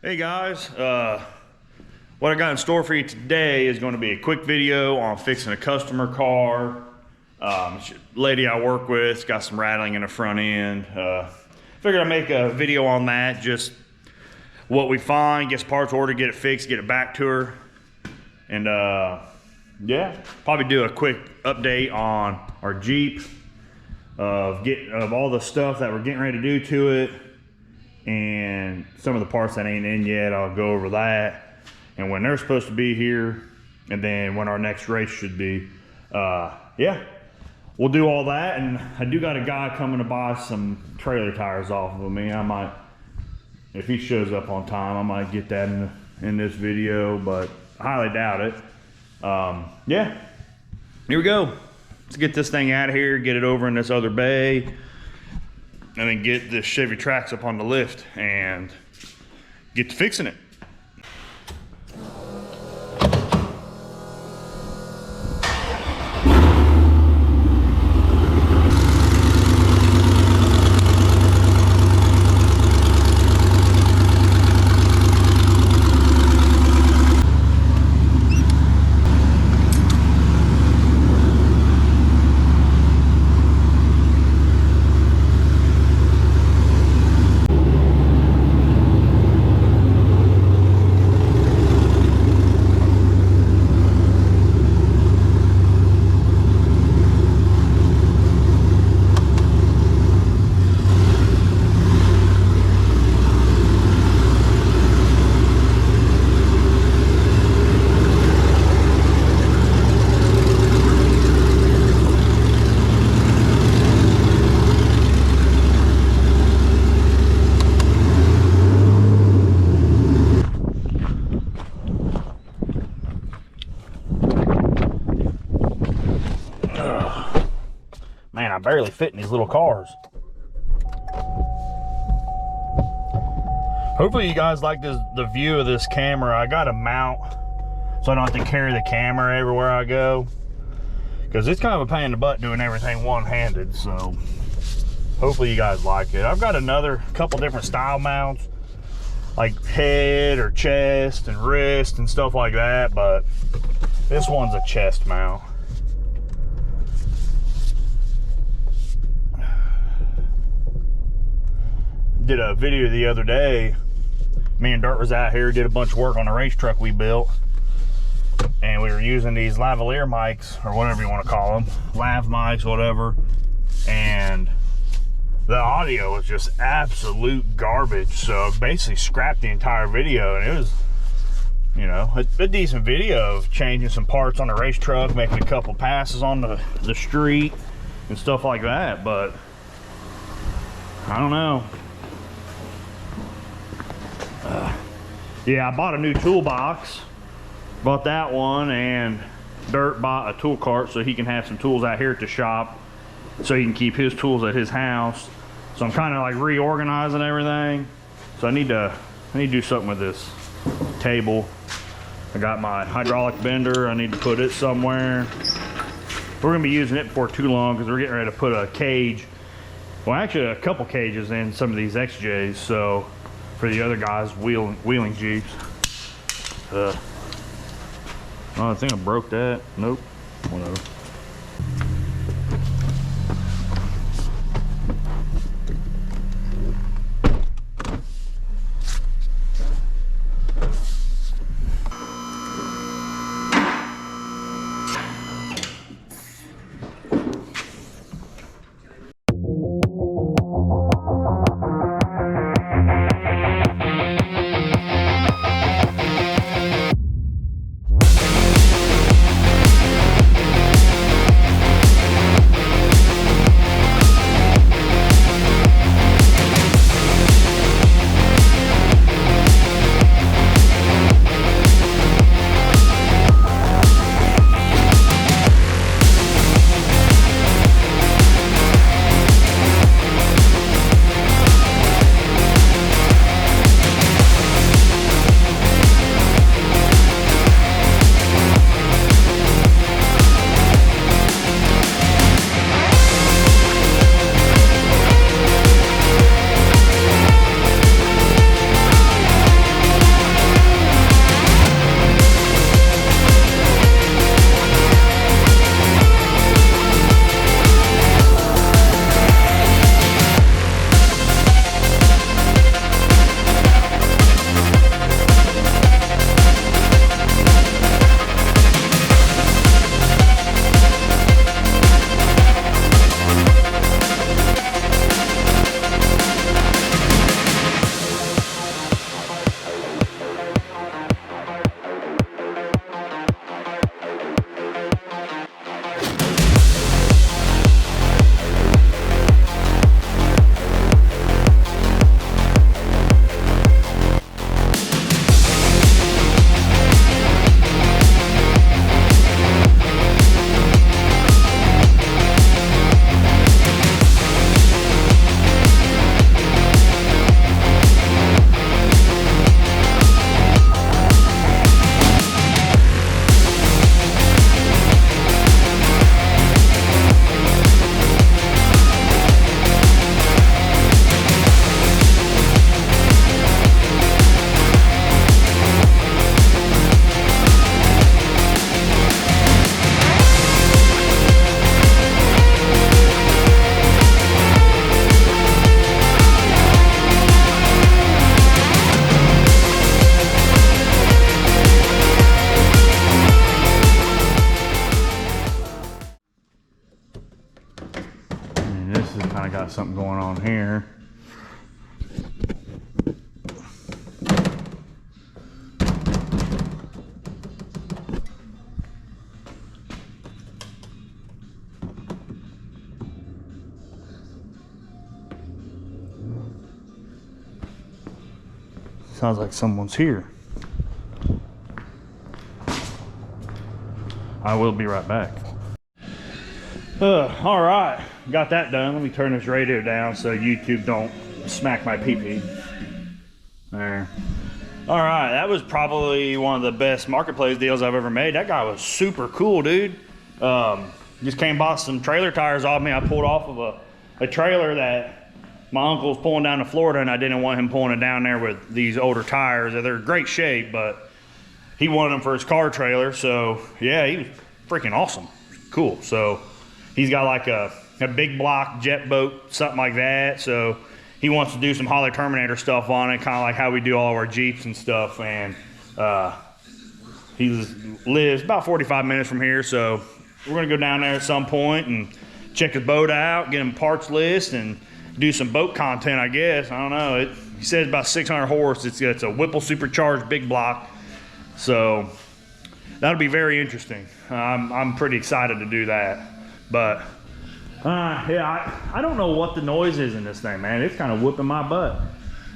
Hey guys, what I got in store for you today is going to be a quick video on fixing a customer car. Lady I work with got some rattling in the front end. Figured I'd make a video on that, just what we find, get parts ordered, get it fixed, get it back to her. And yeah, probably do a quick update on our Jeep of all the stuff that we're getting ready to do to it, and some of the parts that ain't in yet. I'll go over that and when they're supposed to be here, and then when our next race should be. Yeah, we'll do all that. And I do got a guy coming to buy some trailer tires off of me. I might, if he shows up on time, I might get that in this video, but I highly doubt it. Yeah, here we go. Let's get this thing out of here, get it over in this other bay, and then get this Chevy Trax up on the lift and get to fixing it. Man, I barely fit in these little cars. Hopefully you guys like the view of this camera. I got a mount so I don't have to carry the camera everywhere I go, because it's kind of a pain in the butt doing everything one-handed. So hopefully you guys like it. I've got another couple different style mounts, like head or chest and wrist and stuff like that, but this one's a chest mount. Did a video the other day. Me and Dirt was out here, did a bunch of work on a race truck we built, and we were using these lavalier mics, or whatever you want to call them, lav mics, whatever, and the audio was just absolute garbage. So basically scrapped the entire video, and it was, you know, a decent video of changing some parts on the race truck, making a couple passes on the street and stuff like that. But I don't know. Yeah, I bought a new toolbox. Bought that one, and Dirt bought a tool cart so he can have some tools out here at the shop, so he can keep his tools at his house. So I'm kind of like reorganizing everything. So I need to do something with this table. I got my hydraulic bender. I need to put it somewhere. We're gonna be using it before too long, because we're getting ready to put a cage. Well, actually a couple cages in some of these XJs. So for the other guys wheeling Jeeps. Oh, I think I broke that. Nope. Whatever. here. Sounds like someone's here. I will be right back. All right, got that done. Let me turn this radio down so YouTube don't smack my pee-pee. There. All right, that was probably one of the best marketplace deals I've ever made. That guy was super cool, dude. Just came bought some trailer tires off me. I pulled off of a trailer that my uncle was pulling down to Florida, and I didn't want him pulling it down there with these older tires. They're in great shape, but he wanted them for his car trailer. So yeah, he was freaking awesome. Cool. So he's got like a big block jet boat, something like that. So he wants to do some Holler Terminator stuff on it, kind of like how we do all of our Jeeps and stuff. And he lives about 45 minutes from here. So we're gonna go down there at some point and check his boat out, get him a parts list, and do some boat content, I guess. I don't know. He says about 600 horse. It's a Whipple supercharged big block. So that'll be very interesting. I'm pretty excited to do that. But yeah, I don't know what the noise is in this thing, man. It's kind of whipping my butt.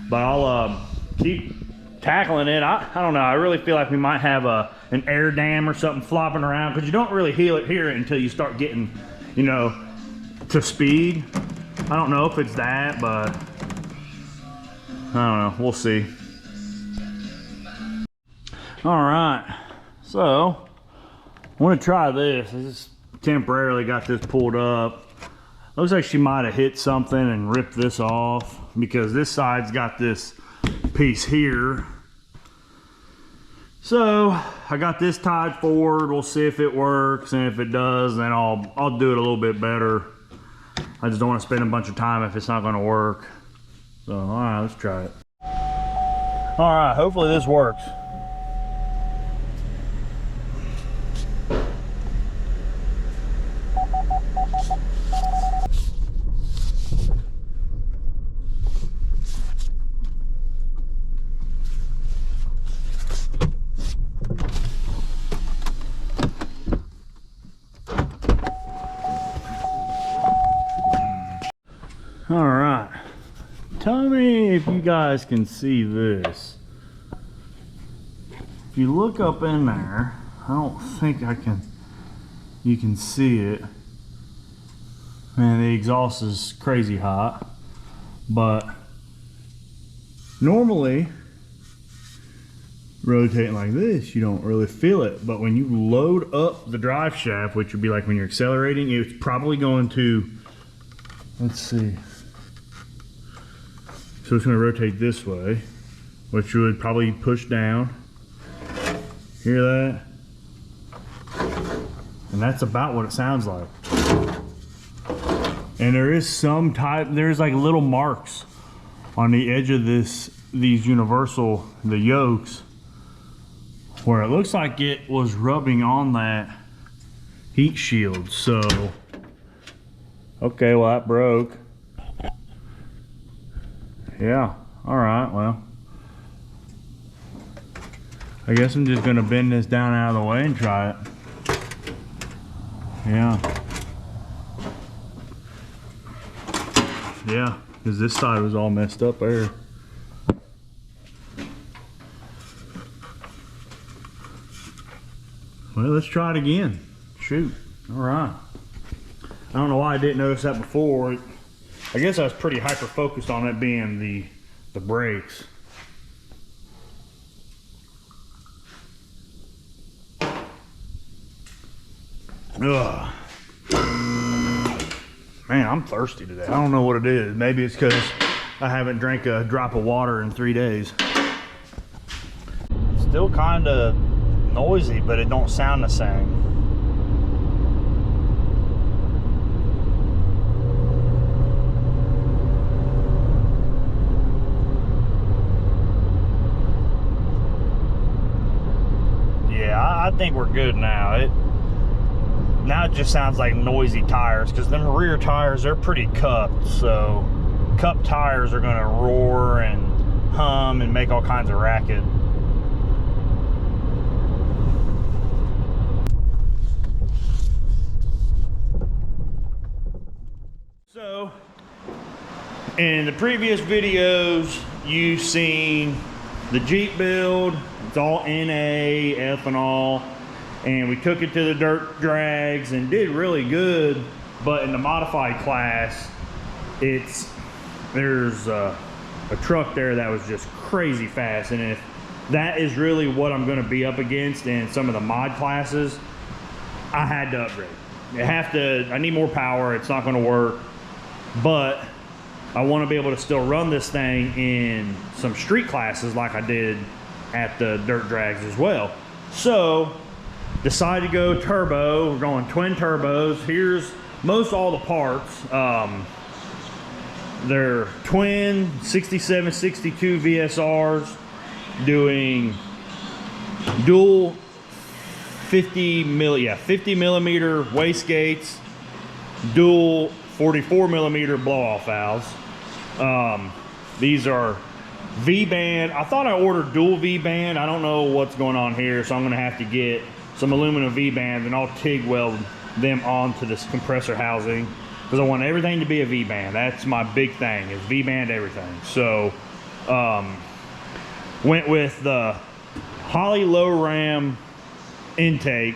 But I'll keep tackling it. I don't know. I really feel like we might have an air dam or something flopping around, because you don't really hear it until you start getting, you know, to speed. I don't know if it's that, but I don't know. We'll see. All right, so I want to try this. I just temporarily got this pulled up. Looks like she might have hit something and ripped this off, because this side's got this piece here. So I got this tied forward. We'll see if it works, and if it does, then I'll do it a little bit better. I just don't want to spend a bunch of time if it's not going to work. So all right, let's try it. All right, hopefully this works. All right, tell me if you guys can see this. If you look up in there, I don't think you can see it. Man, the exhaust is crazy hot, but normally rotating like this, you don't really feel it. But when you load up the drive shaft, which would be like when you're accelerating, it's probably going to, let's see. So it's going to rotate this way, which would probably push down. Hear that? And that's about what it sounds like. And there is some type, there's like little marks on the edge of these universal, the yokes, where it looks like it was rubbing on that heat shield. So, okay, well that broke. Yeah, all right, well, I guess I'm just gonna bend this down out of the way and try it. Yeah, because this side was all messed up there. Well, let's try it again. Shoot, all right. I don't know why I didn't notice that before. I guess I was pretty hyper focused on it being the brakes. Ugh. Man, I'm thirsty today. I don't know what it is. Maybe it's because I haven't drank a drop of water in 3 days. Still kind of noisy, but it don't sound the same. I think we're good now. Now it just sounds like noisy tires, because them rear tires, they're pretty cupped, so cup tires are gonna roar and hum and make all kinds of racket. So, in the previous videos, you've seen the Jeep build. It's all NA, ethanol, and we took it to the dirt drags and did really good. But in the modified class, there's a truck there that was just crazy fast, and if that is really what I'm going to be up against in some of the mod classes, I had to upgrade. I need more power. It's not going to work, but I want to be able to still run this thing in some street classes like I did at the dirt drags as well. So decided to go turbo. We're going twin turbos. Here's most all the parts. They're twin 67, 62 VSRs doing dual 50 millimeter wastegates, dual 44 millimeter blow off valves. These are V-band. I thought I ordered dual V-band. I don't know what's going on here, so I'm gonna have to get some aluminum V-bands and I'll TIG weld them onto this compressor housing, because I want everything to be a V-band. That's my big thing, is V-band everything. So went with the Holley low ram intake,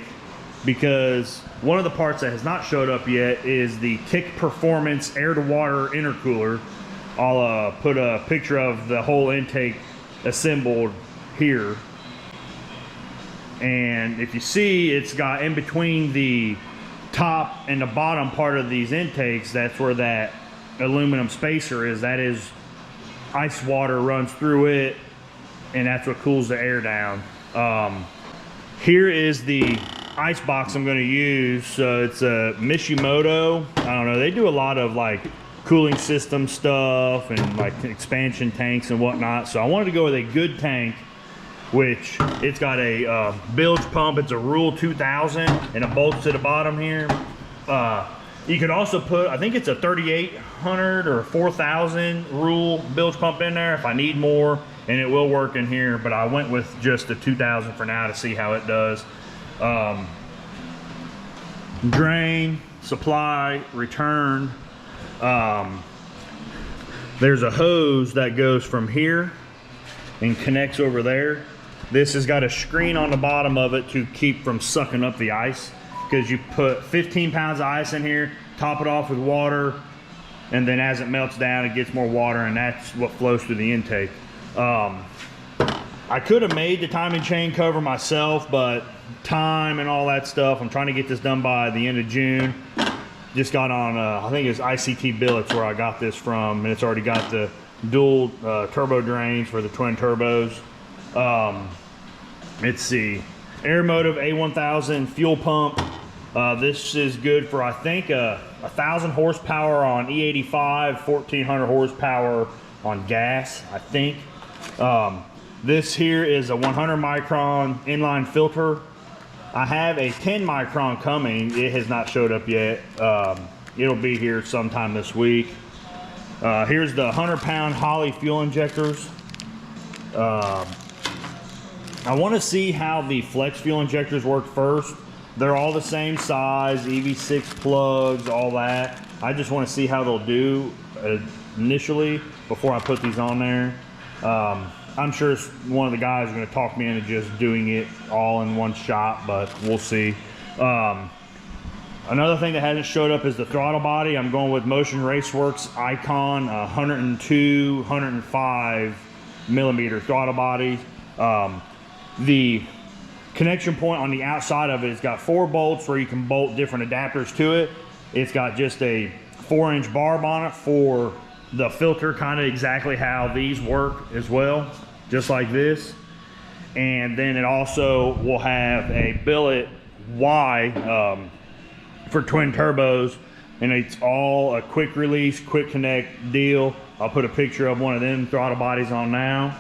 because one of the parts that has not showed up yet is the TIC Performance air to water intercooler. I'll put a picture of the whole intake assembled here, and if you see, it's got in between the top and the bottom part of these intakes, that's where that aluminum spacer is. That is ice water runs through it, and that's what cools the air down. Here is the ice box I'm going to use. So it's a Mishimoto. I don't know, they do a lot of like cooling system stuff and like expansion tanks and whatnot. So I wanted to go with a good tank, which it's got a bilge pump. It's a Rule 2000 and it bolts to the bottom here. You could also put, I think it's a 3800 or 4000 Rule bilge pump in there if I need more, and it will work in here, but I went with just the 2000 for now to see how it does. Drain, supply, return. There's a hose that goes from here and connects over there. This has got a screen on the bottom of it to keep from sucking up the ice, because you put 15 pounds of ice in here, top it off with water, and then as it melts down, it gets more water, and that's what flows through the intake. I could have made the timing chain cover myself, but time and all that stuff, I'm trying to get this done by the end of June. Just got on, I think it's ICT Billets where I got this from, and it's already got the dual turbo drains for the twin turbos. Let's see, Airmotive A1000 fuel pump. This is good for, I think, 1,000 horsepower on E85, 1,400 horsepower on gas, I think. This here is a 100 micron inline filter. I have a 10 micron coming. It has not showed up yet. It'll be here sometime this week. Here's the 100-pound Holley fuel injectors. I want to see how the flex fuel injectors work first. They're all the same size, EV6 plugs, all that. I just want to see how they'll do initially before I put these on there. I'm sure one of the guys is going to talk me into just doing it all in one shot, but we'll see. Another thing that hasn't showed up is the throttle body. I'm going with Motion Raceworks Icon 102, 105 millimeter throttle body. The connection point on the outside of it has got 4 bolts where you can bolt different adapters to it. It's got just a 4-inch barb on it for the filter, kind of exactly how these work as well, just like this. And then it also will have a billet Y for twin turbos, and it's all a quick release, quick connect deal. I'll put a picture of one of them throttle bodies on now.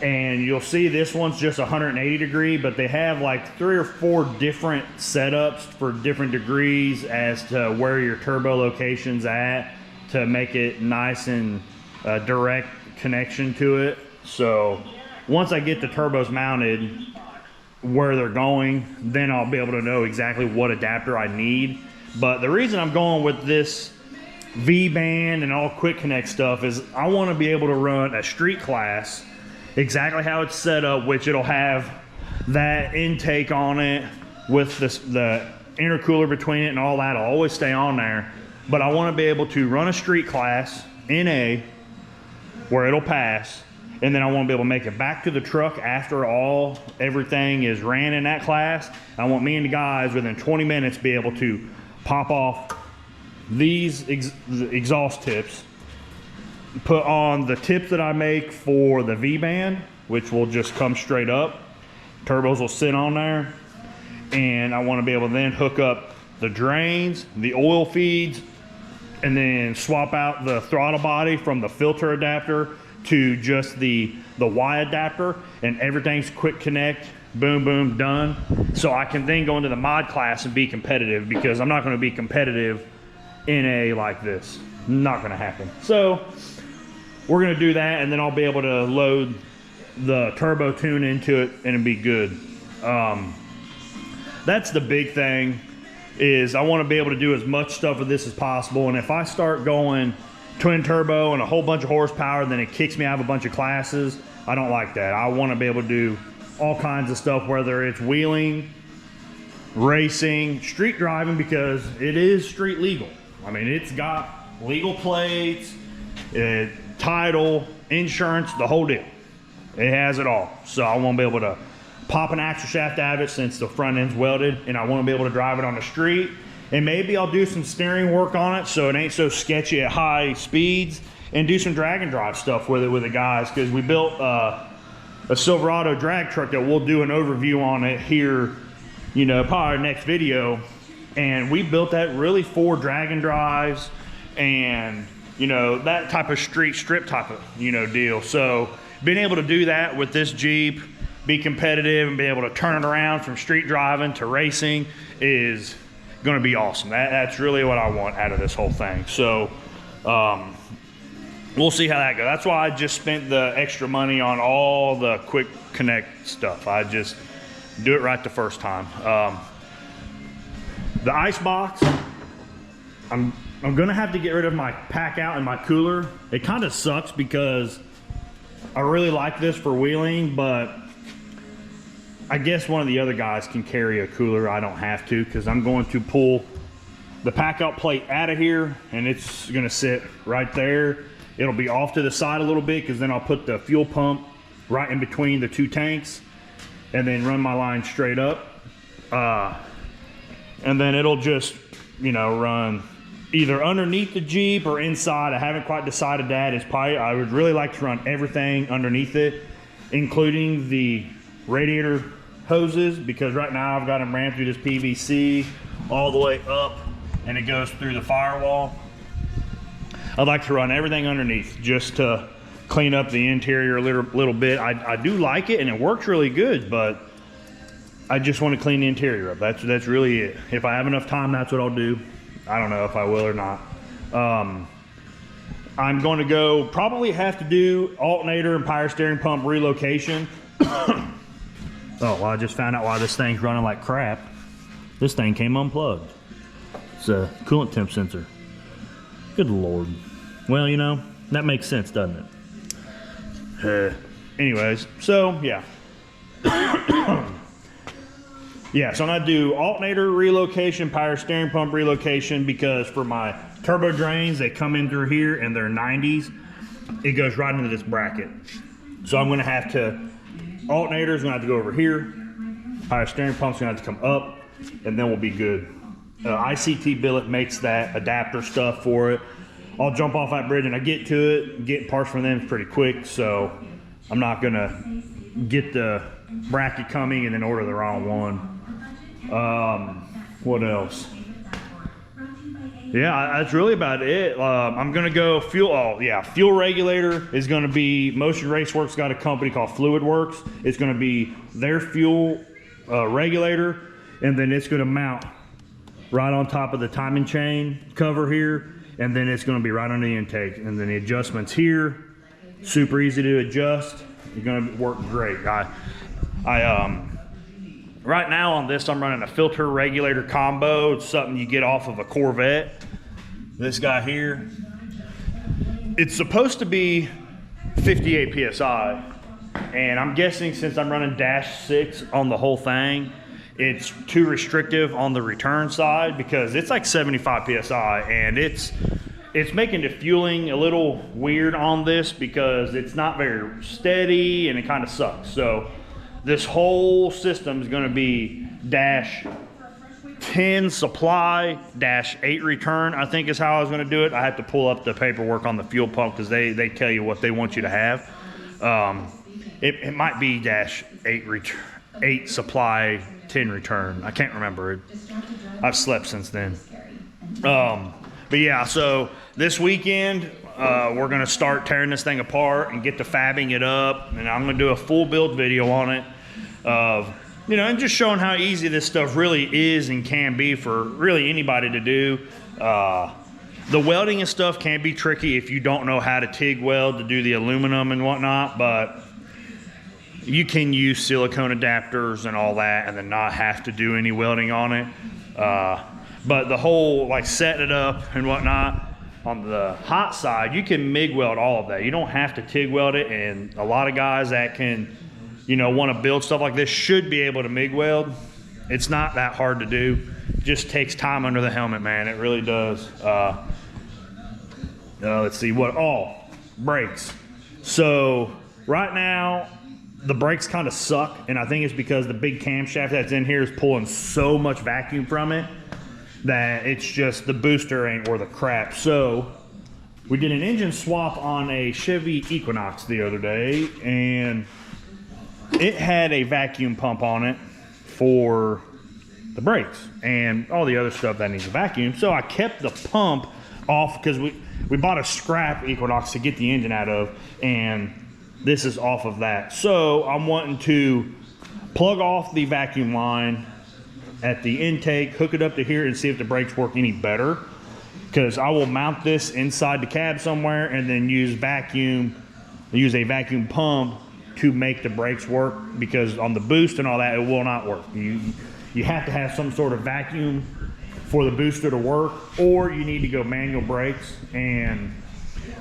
And you'll see this one's just 180 degree, but they have like 3 or 4 different setups for different degrees as to where your turbo location's at. to make it nice and direct connection to it. So once I get the turbos mounted where they're going, then I'll be able to know exactly what adapter I need. But the reason I'm going with this V-band and all quick connect stuff is I want to be able to run a street class exactly how it's set up, which it'll have that intake on it with the intercooler between it and all that. I'll always stay on there, but I want to be able to run a street class in A where it'll pass, and then I want to be able to make it back to the truck after everything is ran in that class. I want me and the guys within 20 minutes be able to pop off these the exhaust tips, put on the tips that I make for the V-band, which will just come straight up. Turbos will sit on there, and I want to be able to then hook up the drains, the oil feeds, and then swap out the throttle body from the filter adapter to just the Y adapter, and everything's quick connect, boom, boom, done. So I can then go into the mod class and be competitive, because I'm not going to be competitive in A like this. Not going to happen. So we're going to do that, and then I'll be able to load the turbo tune into it and it'll be good. That's the big thing, is I want to be able to do as much stuff with this as possible. And if I start going twin turbo and a whole bunch of horsepower, then it kicks me out of a bunch of classes. I don't like that. I want to be able to do all kinds of stuff, whether it's wheeling, racing, street driving, because it is street legal. I mean, it's got legal plates, title, insurance, the whole deal. It has it all. So I want to be able to pop an axle shaft out of it since the front end's welded, and I want to be able to drive it on the street. And maybe I'll do some steering work on it so it ain't so sketchy at high speeds, and do some drag and drive stuff with it with the guys, because we built a Silverado drag truck that we'll do an overview on it here, you know, probably our next video. And we built that really for drag and drives and, you know, that type of street strip type of, you know, deal. So being able to do that with this Jeep, be competitive and be able to turn it around from street driving to racing is going to be awesome. That's really what I want out of this whole thing. So we'll see how that goes. That's why I just spent the extra money on all the quick connect stuff. I just do it right the first time. The ice box, I'm gonna have to get rid of my pack out and my cooler. It kind of sucks because I really like this for wheeling, but I guess one of the other guys can carry a cooler. I don't have to, because I'm going to pull the pack out plate out of here, and it's gonna sit right there. It'll be off to the side a little bit, because then I'll put the fuel pump right in between the two tanks and then run my line straight up. And then it'll just, you know, run either underneath the Jeep or inside. I haven't quite decided that. I would really like to run everything underneath it, including the radiator hoses, because right now I've got them ran through this PVC all the way up, and it goes through the firewall. I'd like to run everything underneath just to clean up the interior a little bit. I do like it, and it works really good, but I just want to clean the interior up. That's really it. If I have enough time, that's what I'll do. I don't know if I will or not. I'm going to probably have to do alternator and power steering pump relocation. Oh, well, I just found out why this thing's running like crap. This thing came unplugged. It's a coolant temp sensor. Good Lord. Well, you know, that makes sense, doesn't it? Anyways, so yeah. Yeah, so I'm gonna do alternator relocation, power steering pump relocation, because for my turbo drains, they come in through here and they're 90s. It goes right into this bracket. So I'm gonna have to, alternator's gonna have to go over here. Power steering pump's gonna have to come up, and then we'll be good. ICT billet makes that adapter stuff for it. I'll jump off that bridge and I get to it. Getting parts from them is pretty quick, so I'm not gonna get the bracket coming and then order the wrong one. What else? Yeah, that's really about it. I'm gonna go fuel. Oh yeah, fuel regulator is gonna be, Motion Raceworks got a company called Fluid Works. It's gonna be their fuel regulator, and then it's gonna mount right on top of the timing chain cover here, and then it's going to be right on the intake. And then the adjustments here, super easy to adjust. You're going to work great. Right now on this, I'm running a filter regulator combo. It's something you get off of a Corvette. This guy here, it's supposed to be 58 PSI. And I'm guessing since I'm running -6 on the whole thing, it's too restrictive on the return side because it's like 75 PSI, and it's making the fueling a little weird on this because it's not very steady and it kind of sucks. So this whole system is going to be -10 supply, -8 return, I think is how I was going to do it. I have to pull up the paperwork on the fuel pump because they tell you what they want you to have. It might be -8 supply, 10 return. I can't remember. I've slept since then. But yeah, so this weekend, we're gonna start tearing this thing apart and get to fabbing it up. And I'm gonna do a full build video on it of, you know, and just showing how easy this stuff really is and can be for really anybody to do. The welding and stuff can be tricky if you don't know how to TIG weld to do the aluminum and whatnot, but you can use silicone adapters and all that and then not have to do any welding on it. But the whole like setting it up and whatnot, on the hot side, you can MIG weld all of that. You don't have to TIG weld it, and a lot of guys that can, you know, want to build stuff like this should be able to MIG weld. It's not that hard to do. It just takes time under the helmet, man. It really does. Let's see what, brakes. So right now, the brakes kind of suck, and I think it's because the big camshaft that's in here is pulling so much vacuum from it that it's just the booster ain't worth a crap. So we did an engine swap on a Chevy Equinox the other day, and it had a vacuum pump on it for the brakes and all the other stuff that needs a vacuum. So I kept the pump off because we bought a scrap Equinox to get the engine out of, and this is off of that. So I'm wanting to plug off the vacuum line at the intake, hook it up to here, and see if the brakes work any better. Because I will mount this inside the cab somewhere and then use a vacuum pump to make the brakes work, because on the boost and all that, it will not work. You have to have some sort of vacuum for the booster to work, or you need to go manual brakes. And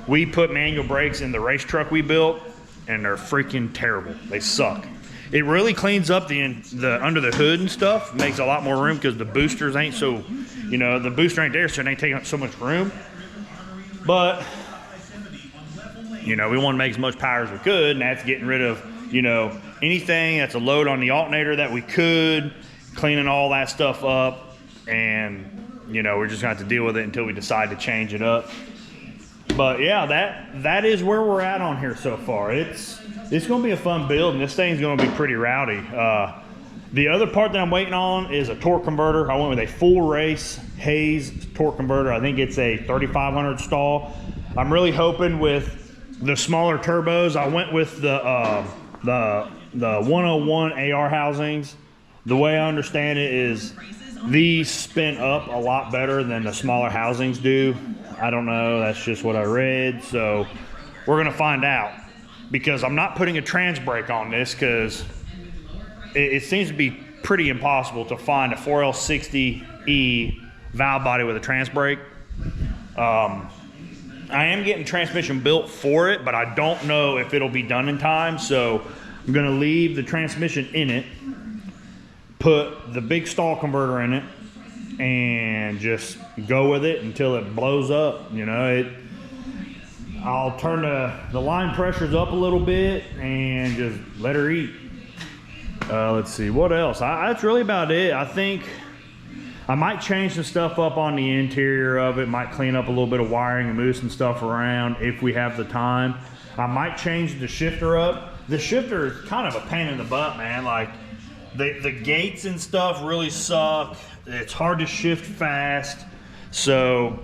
we put manual brakes in the race truck we built, and they're freaking terrible. They suck. It really cleans up the under the hood and stuff, makes a lot more room because the boosters ain't so, you know, the booster ain't there, so it ain't taking up so much room. But, you know, we want to make as much power as we could, and that's getting rid of, you know, anything that's a load on the alternator that we could, cleaning all that stuff up, and, you know, we're just going to have to deal with it until we decide to change it up. But yeah, that is where we're at on here so far. It's going to be a fun build, and this thing's going to be pretty rowdy. The other part that I'm waiting on is a torque converter. I went with a full race Hayes torque converter. I think it's a 3500 stall. I'm really hoping with the smaller turbos. I went with the 101 AR housings. The way I understand it is these spin up a lot better than the smaller housings do. I don't know, that's just what I read. So we're gonna find out, because I'm not putting a trans brake on this because it seems to be pretty impossible to find a 4L60E valve body with a trans brake. I am getting transmission built for it, but I don't know if it'll be done in time. So I'm gonna leave the transmission in it, put the big stall converter in it, and just go with it until it blows up. You know, I'll turn the line pressures up a little bit and just let her eat. Let's see, what else? That's really about it. I think I might change some stuff up on the interior of it, might clean up a little bit of wiring and move some stuff around if we have the time. I might change the shifter up. The shifter is kind of a pain in the butt, man. Like, the gates and stuff really suck. It's hard to shift fast. So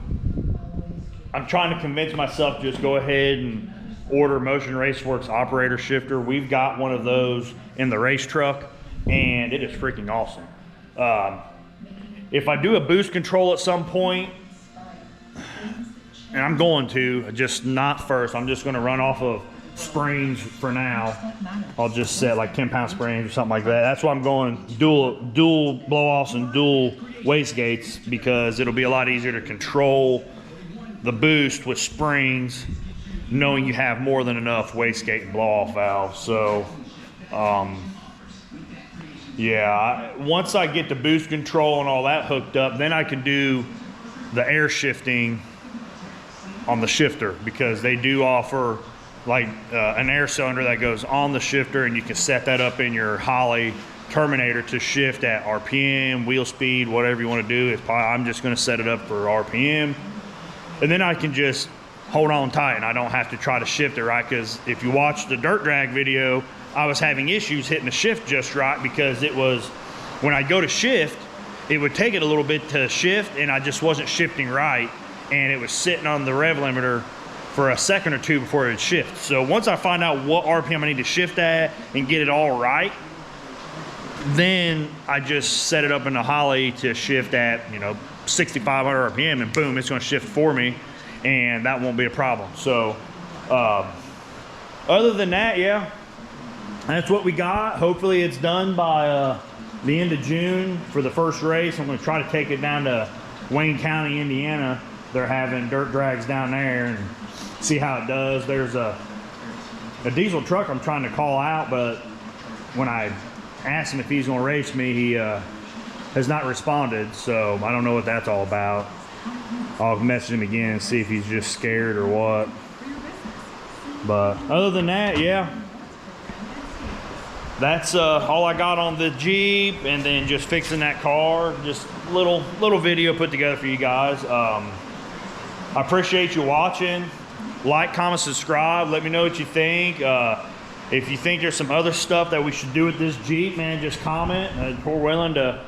I'm trying to convince myself to just go ahead and order Motion Raceworks operator shifter. We've got one of those in the race truck, and it is freaking awesome. If I do a boost control at some point, and I'm going to, just not first. I'm just going to run off of springs for now. I'll just set like 10-pound springs or something like that. That's why I'm going dual blow-offs and dual wastegates, because it'll be a lot easier to control the boost with springs, knowing you have more than enough wastegate and blow-off valves. So yeah, once I get the boost control and all that hooked up, then I can do the air shifting on the shifter, because they do offer like an air cylinder that goes on the shifter, and you can set that up in your Holley Terminator to shift at RPM, wheel speed, whatever you want to do. I'm just going to set it up for RPM, and then I can just hold on tight, and I don't have to try to shift it right. Because if you watch the dirt drag video, I was having issues hitting the shift just right, because it was, when I go to shift, it would take it a little bit to shift, and I just wasn't shifting right, and it was sitting on the rev limiter for a second or two before it would shift. So once I find out what RPM I need to shift at and get it all right, then I just set it up in the Holley to shift at, 6,500 RPM, and boom, it's going to shift for me, and that won't be a problem. So other than that, yeah, that's what we got. Hopefully it's done by the end of June for the first race. I'm going to try to take it down to Wayne County, Indiana. They're having dirt drags down there, and see how it does. There's a diesel truck I'm trying to call out, but when I asked him if he's going to race me, he has not responded, so I don't know what that's all about. I'll message him again and see if he's just scared or what. But other than that, yeah, that's all I got on the Jeep, and then just fixing that car. Just little video put together for you guys. I appreciate you watching. Like, comment, subscribe. Let me know what you think. If you think there's some other stuff that we should do with this Jeep, man, just comment. We're willing to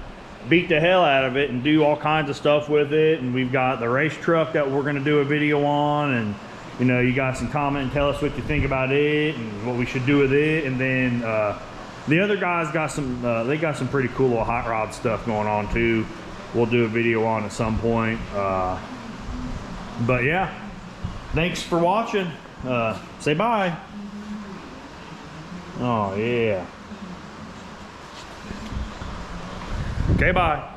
beat the hell out of it and do all kinds of stuff with it. And we've got the race truck that we're going to do a video on. And, you guys can comment and tell us what you think about it and what we should do with it. And then the other guys got some, they got some pretty cool little hot rod stuff going on too. We'll do a video on at some point. But yeah. Thanks for watching. Say bye. Oh, yeah. Okay, bye.